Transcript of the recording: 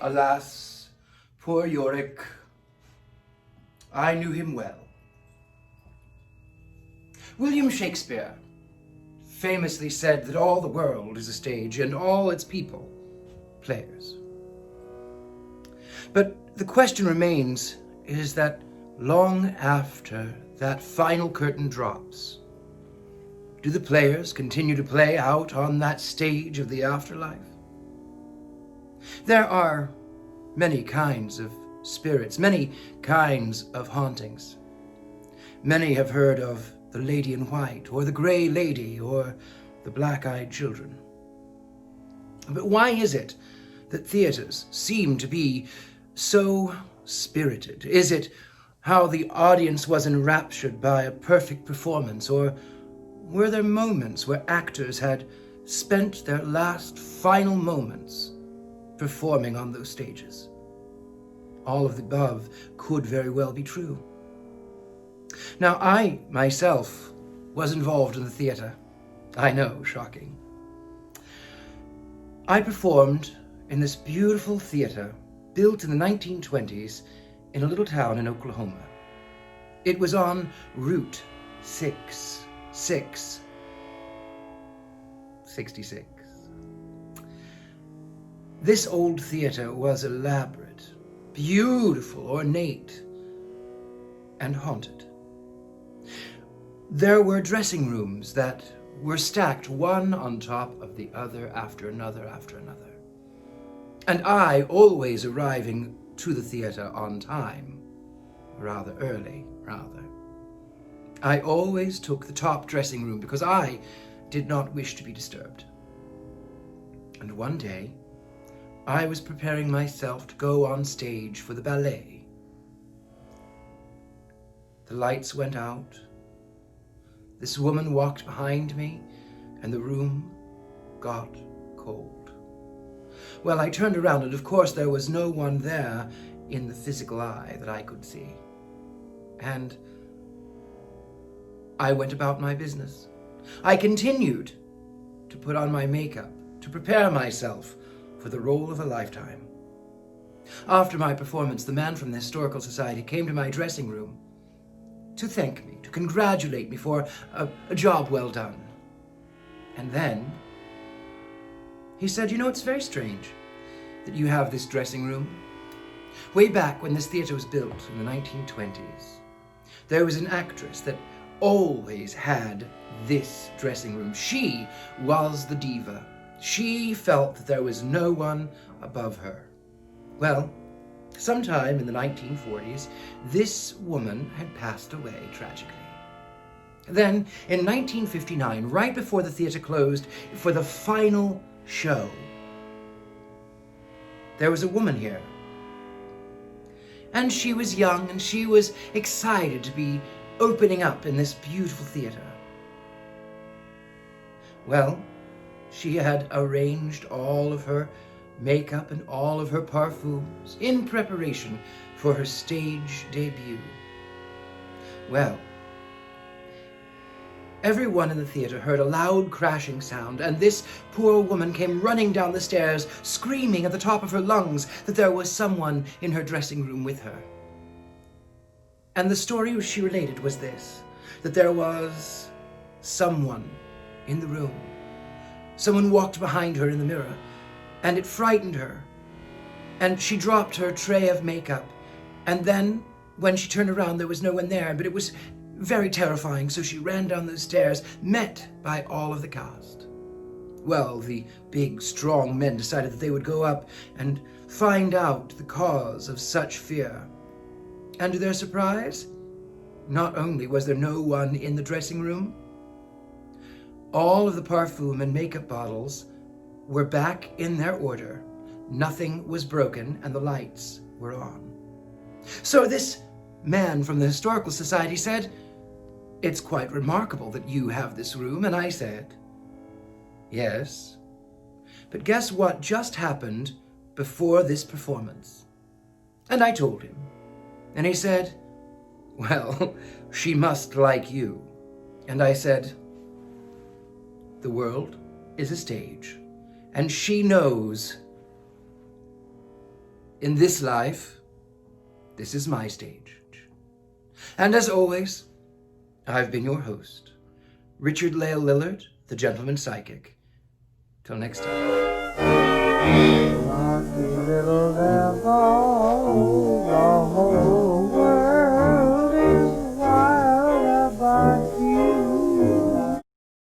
Alas, poor Yorick, I knew him well. William Shakespeare famously said that all the world is a stage and all its people players. But the question remains is that long after that final curtain drops, do the players continue to play out on that stage of the afterlife? There are many kinds of spirits, many kinds of hauntings. Many have heard of the Lady in White, or the Grey Lady, or the Black-Eyed Children. But why is it that theaters seem to be so spirited? Is it how the audience was enraptured by a perfect performance, or were there moments where actors had spent their last final moments performing on those stages? All of the above could very well be true. Now, I myself was involved in the theater. I know, shocking. I performed in this beautiful theater built in the 1920s in a little town in Oklahoma. It was on Route 66. This old theater was elaborate, beautiful, ornate, and haunted. There were dressing rooms that were stacked one on top of the other after another after another. And I, always arriving to the theater on time, rather early, I always took the top dressing room because I did not wish to be disturbed. And one day, I was preparing myself to go on stage for the ballet. The lights went out. This woman walked behind me, and the room got cold. Well, I turned around, and of course there was no one there in the physical eye that I could see. And I went about my business. I continued to put on my makeup, to prepare myself for the role of a lifetime. After my performance, the man from the Historical Society came to my dressing room to thank me, to congratulate me for a job well done. And then he said, it's very strange that you have this dressing room. Way back when this theater was built in the 1920s, there was an actress that always had this dressing room. She was the diva. She felt that there was no one above her. Well, sometime in the 1940s, this woman had passed away tragically. Then, in 1959, right before the theater closed for the final show, there was a woman here. And she was young, and she was excited to be opening up in this beautiful theater. Well, she had arranged all of her makeup and all of her parfums in preparation for her stage debut. Well, everyone in the theater heard a loud crashing sound, and this poor woman came running down the stairs, screaming at the top of her lungs that there was someone in her dressing room with her. And the story she related was this, that there was someone in the room. Someone walked behind her in the mirror, and it frightened her. And she dropped her tray of makeup. And then, when she turned around, there was no one there, but it was very terrifying, so she ran down those stairs, met by all of the cast. Well, the big, strong men decided that they would go up and find out the cause of such fear. And to their surprise, not only was there no one in the dressing room, all of the parfum and makeup bottles were back in their order. Nothing was broken, and the lights were on. So this man from the Historical Society said, "It's quite remarkable that you have this room." And I said, "Yes, but guess what just happened before this performance?" And I told him. And he said, "Well, she must like you." And I said, "The world is a stage, and she knows In this life, this is my stage. And as always, I've been your host, Richard-Lael Lillard, the Gentleman Psychic. Till next time. Lucky little devil.